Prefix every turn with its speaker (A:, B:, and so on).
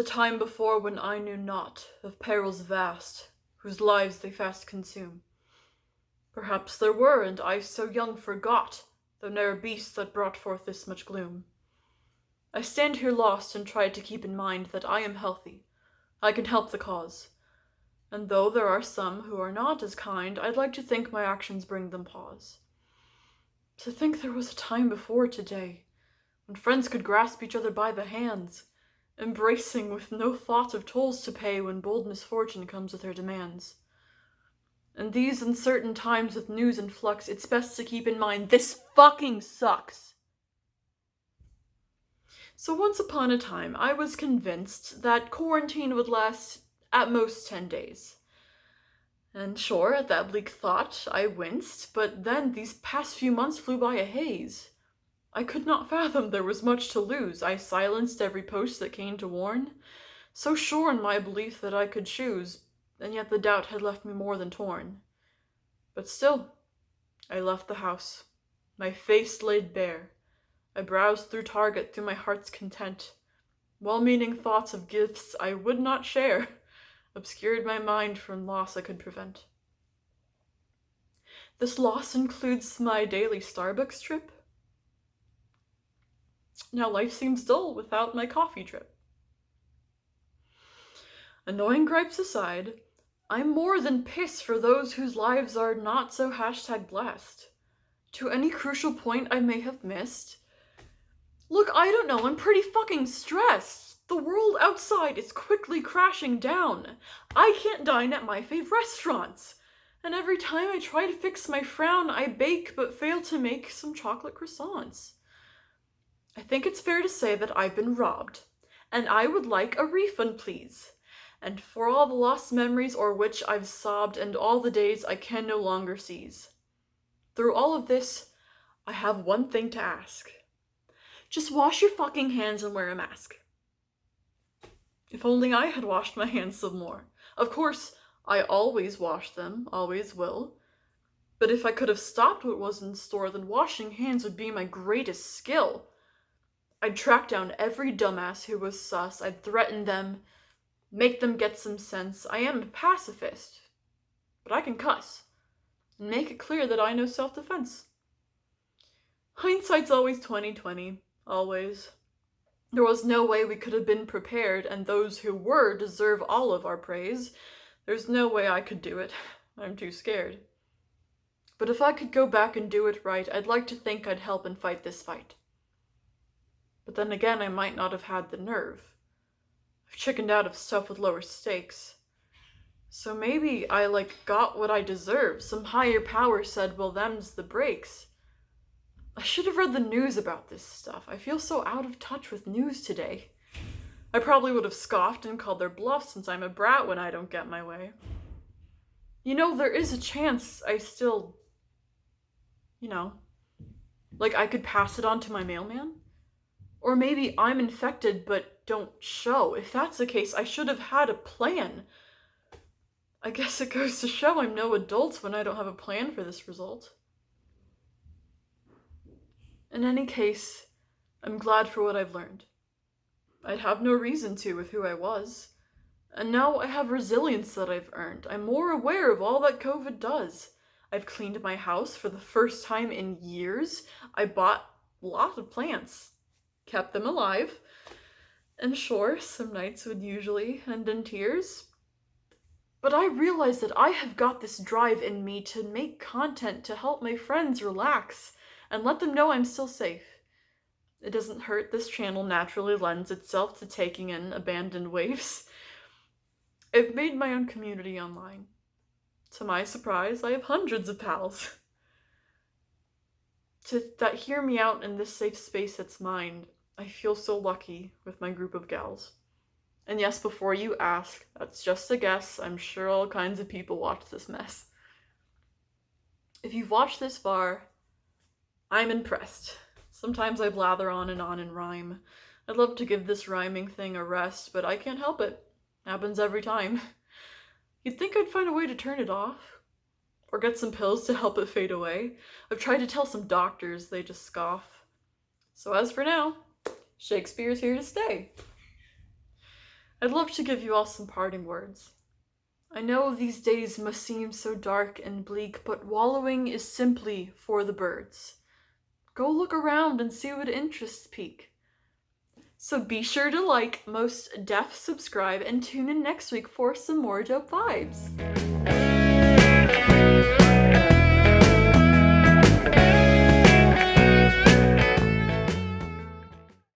A: a time before when I knew not of perils vast, whose lives they fast consume. Perhaps there were, and I so young forgot, though ne'er a beast that brought forth this much gloom. I stand here lost and try to keep in mind that I am healthy, I can help the cause. And though there are some who are not as kind, I'd like to think my actions bring them pause. To think there was a time before today, when friends could grasp each other by the hands, embracing with no thought of tolls to pay when bold misfortune comes with her demands. In these uncertain times with news in flux, it's best to keep in mind this fucking sucks. So once upon a time, I was convinced that quarantine would last at most 10 days. And sure, at that bleak thought, I winced, but then these past few months flew by a haze. I could not fathom there was much to lose. I silenced every post that came to warn, so sure in my belief that I could choose, and yet the doubt had left me more than torn. But still, I left the house, my face laid bare. I browsed through Target through my heart's content. Well-meaning thoughts of gifts I would not share obscured my mind from loss I could prevent. This loss includes my daily Starbucks trip. Now life seems dull without my coffee trip. Annoying gripes aside, I'm more than pissed for those whose lives are not so #blessed. To any crucial point I may have missed. Look, I don't know, I'm pretty fucking stressed. The world outside is quickly crashing down. I can't dine at my fave restaurants. And every time I try to fix my frown, I bake but fail to make some chocolate croissants. I think it's fair to say that I've been robbed, and I would like a refund, please. And for all the lost memories o'er which I've sobbed, and all the days I can no longer seize. Through all of this, I have one thing to ask. Just wash your fucking hands and wear a mask. If only I had washed my hands some more. Of course, I always wash them, always will. But if I could have stopped what was in store, then washing hands would be my greatest skill. I'd track down every dumbass who was sus. I'd threaten them, make them get some sense. I am a pacifist, but I can cuss and make it clear that I know self-defense. Hindsight's always 20/20, always. There was no way we could have been prepared, and those who were deserve all of our praise. There's no way I could do it. I'm too scared. But if I could go back and do it right, I'd like to think I'd help and fight this fight. But then again, I might not have had the nerve. I've chickened out of stuff with lower stakes. So maybe I, got what I deserve. Some higher power said, well, them's the breaks. I should have read the news about this stuff. I feel so out of touch with news today. I probably would have scoffed and called their bluff since I'm a brat when I don't get my way. You know, there is a chance I still, I could pass it on to my mailman. Or maybe I'm infected but don't show. If that's the case, I should have had a plan. I guess it goes to show I'm no adult when I don't have a plan for this result. In any case, I'm glad for what I've learned. I'd have no reason to with who I was. And now I have resilience that I've earned. I'm more aware of all that COVID does. I've cleaned my house for the first time in years. I bought a lot of plants. Kept them alive. And sure, some nights would usually end in tears. But I realize that I have got this drive in me to make content to help my friends relax and let them know I'm still safe. It doesn't hurt this channel naturally lends itself to taking in abandoned waifs. I've made my own community online. To my surprise, I have hundreds of pals. That hear me out in this safe space that's mine. I feel so lucky with my group of gals. And yes, before you ask, that's just a guess. I'm sure all kinds of people watch this mess. If you've watched this far, I'm impressed. Sometimes I blather on and rhyme. I'd love to give this rhyming thing a rest, but I can't help it. Happens every time. You'd think I'd find a way to turn it off? Or get some pills to help it fade away? I've tried to tell some doctors, they just scoff. So as for now, Shakespeare's here to stay. I'd love to give you all some parting words. I know these days must seem so dark and bleak, but wallowing is simply for the birds. Go look around and see what interests pique. So be sure to like, most def, subscribe, and tune in next week for some more dope vibes.